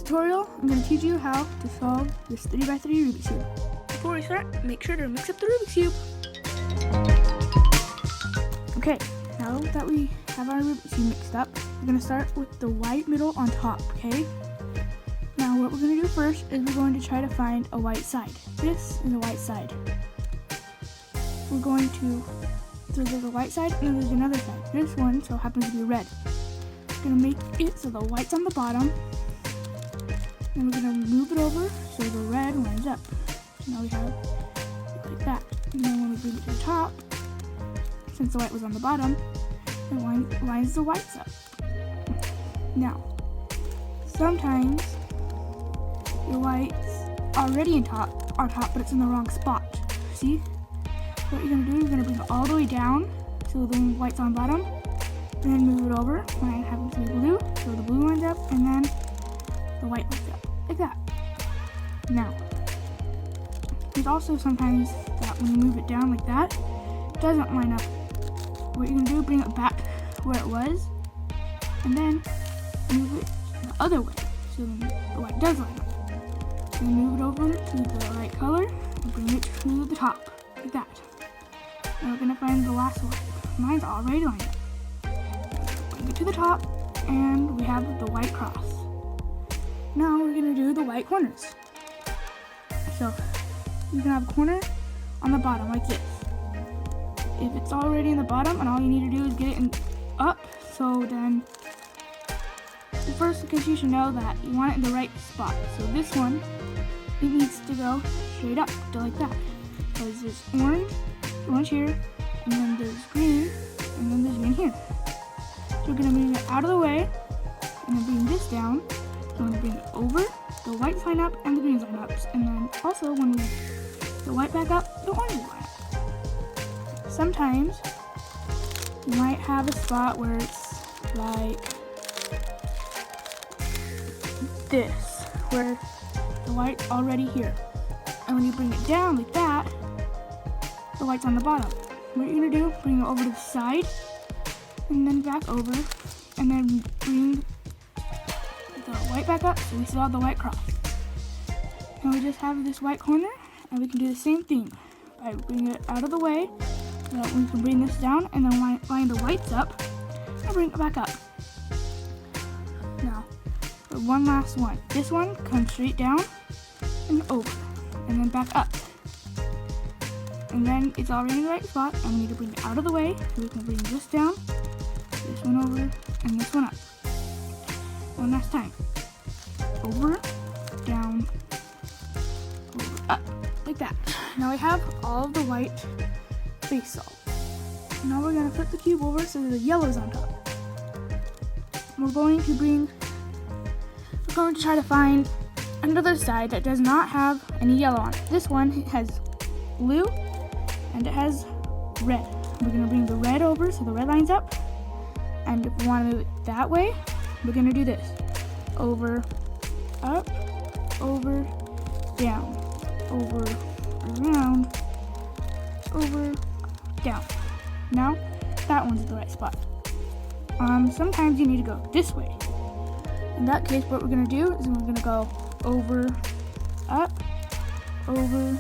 tutorial, I'm going to teach you how to solve this 3x3 Rubik's Cube. Before we start, make sure to mix up the Rubik's Cube. Okay, now that we have our Rubik's Cube mixed up, we're going to start with the white middle on top, okay? Now what we're going to do first is we're going to try to find a white side. This is a white side. We're going to, so there's a white side and then there's another side. This one so happens to be red. We're going to make it so the white's on the bottom. Then we're going to move it over so the red lines up. So now we have it like that. And then when we bring it to the top, since the white was on the bottom, it lines the whites up. Now, sometimes your white's already on top, but it's in the wrong spot. See? What you're going to do, you're going to bring it all the way down so the white's on bottom. Then move it over. Mine happens to be blue, so the blue lines up, and then the white lines up, like that. Now, there's also sometimes that when you move it down like that, it doesn't line up. What you're going to do, bring it back where it was, and then move it the other way, so then the white does line up. Then move it over to the right color, and bring it to the top, like that. Now we're going to find the last one. Mine's already lined up. Bring it to the top, and we have the white cross. Now we're going to do the white corners. So you can have a corner on the bottom like this. If it's already in the bottom and all you need to do is get it up, so then first, because you should know that you want it in the right spot. So this one, it needs to go straight up to like that. Because there's orange here, and then there's green, and then there's green here. So we're going to bring it out of the way, and then bring this down. So when we bring it over, the whites line up and the greens line up. And then also when we put the white back up, the oranges line up. Sometimes you might have a spot where it's like this, where the white's already here. And when you bring it down like that, the white's on the bottom. What you're going to do, bring it over to the side, and then back over, and then bring the white back up so we still have the white cross. Now we just have this white corner, and we can do the same thing by bringing it out of the way so that we can bring this down and then line the whites up and bring it back up. Now, for one last one. This one comes straight down and over, and then back up. And then it's already in the right spot, and we need to bring it out of the way so we can bring this down, this one over, and this one up. One last time. Over, down, over, up, like that. Now we have all of the white base solved. Now we're going to flip the cube over so the yellow's on top. We're going to try to find another side that does not have any yellow on it. This one has blue and it has red. We're going to bring the red over so the red lines up. And if we want to move it that way, we're going to do this. Over, up, over, down, over, around, over, down. Now, that one's the right spot. Sometimes you need to go this way. In that case, what we're going to do is we're going to go over, up, over,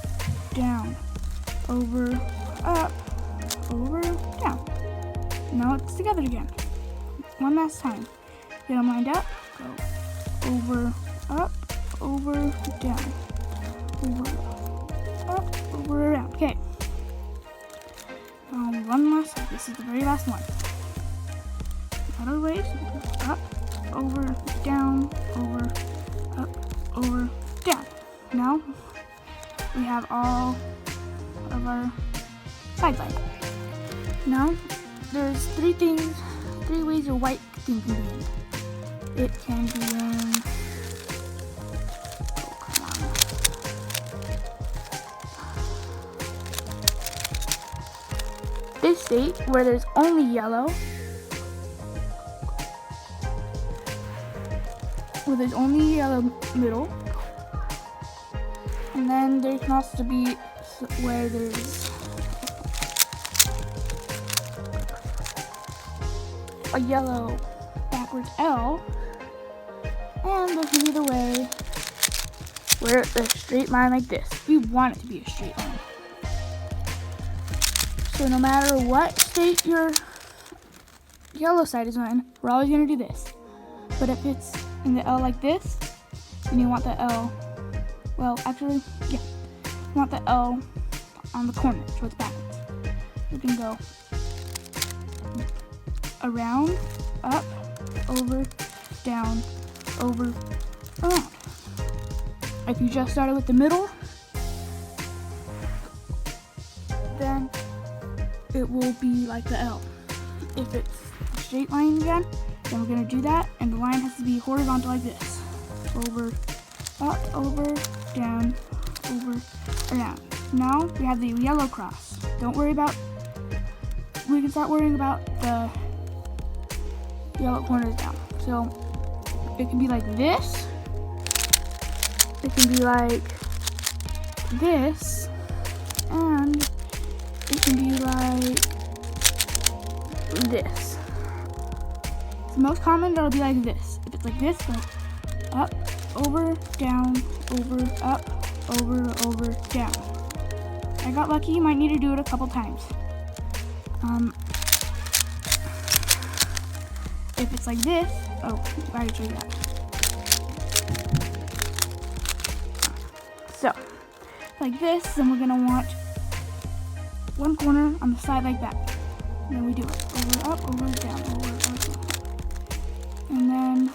down, over, up, over, down. Now it's together again. One last time. Get them lined up. Go over, up, over, down, over, up, over, around. Okay. One last time. This is the very last one. Out of the way. So up, over, down, over, up, over, down. Now we have all of our sides lined up. Now there's three ways your white thing can be in. It can be in, oh come on, this state where there's only yellow, where there's only yellow middle, and then there can also be where there's a yellow backwards L, And there's gonna be the way where it's a straight line like this. We want it to be a straight line. So no matter what state your yellow side is in, we're always gonna do this. But if it's in the L like this, then you want the L, well actually, yeah, you want the L on the corner, so it's backwards. You can go around, up, over, down, over, around. If you just started with the middle, then it will be like the L. If it's a straight line again, then we're going to do that, and the line has to be horizontal like this. Over, up, over, down, over, around. Now we have the yellow cross. Don't worry about, we can start worrying about the yellow corners down. So it can be like this. It can be like this. And it can be like this. The most common, it'll be like this. If it's like this, go up, over, down, over, up, over, down. I got lucky, you might need to do it a couple times. If it's like this, oh, I already showed you that. So, like this, then we're gonna want one corner on the side like that. And then we do it over, up, over, down, over, up. And then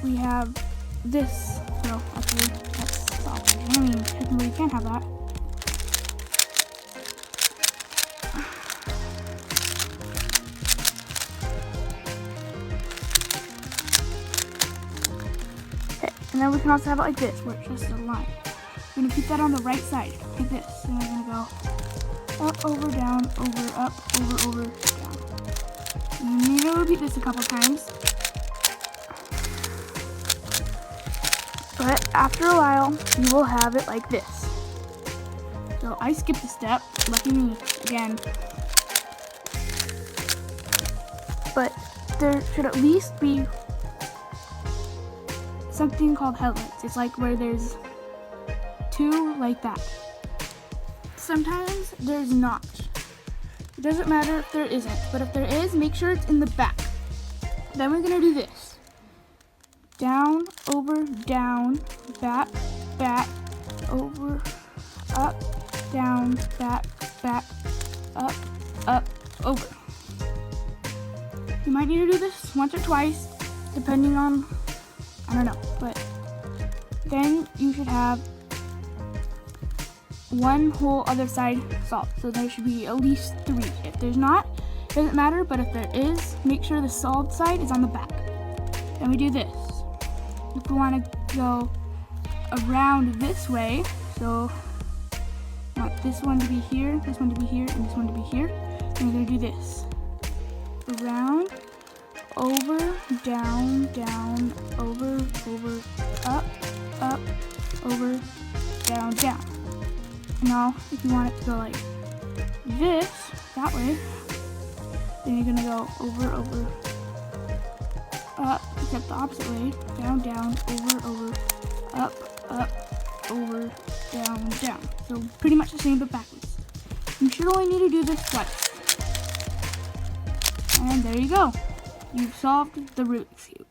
we have this. No, actually, that's soft. I mean, technically you can't have that. Okay, and then we can also have it like this, where it's just a line. We're gonna keep that on the right side, like this. And we're gonna go up, over, down, over, up, over, down. You need to repeat this a couple times. But after a while, you will have it like this. So I skipped a step, lucky me, again. But there should at least be something called headlights. It's like where there's two like that. Sometimes there's not. It doesn't matter if there isn't, but if there is, make sure it's in the back. Then we're gonna do this. Down, over, down, back, back, over, up, down, back, back, up, over. You might need to do this once or twice, depending on, I don't know, but then you should have one whole other side solved. So there should be at least 3. If there's not, it doesn't matter, but if there is, make sure the solved side is on the back. Then we do this. If we want to go around this way, so I want this one to be here, this one to be here, and this one to be here, then we're going to do this. Around, over, down, down, over, up, over, down, down. Now, if you want it to go like this, that way, then you're gonna go over, up, except the opposite way, down, over, up, over, down. So pretty much the same, but backwards. You should only need to do this twice. And there you go. You've solved the Rubik's Cube.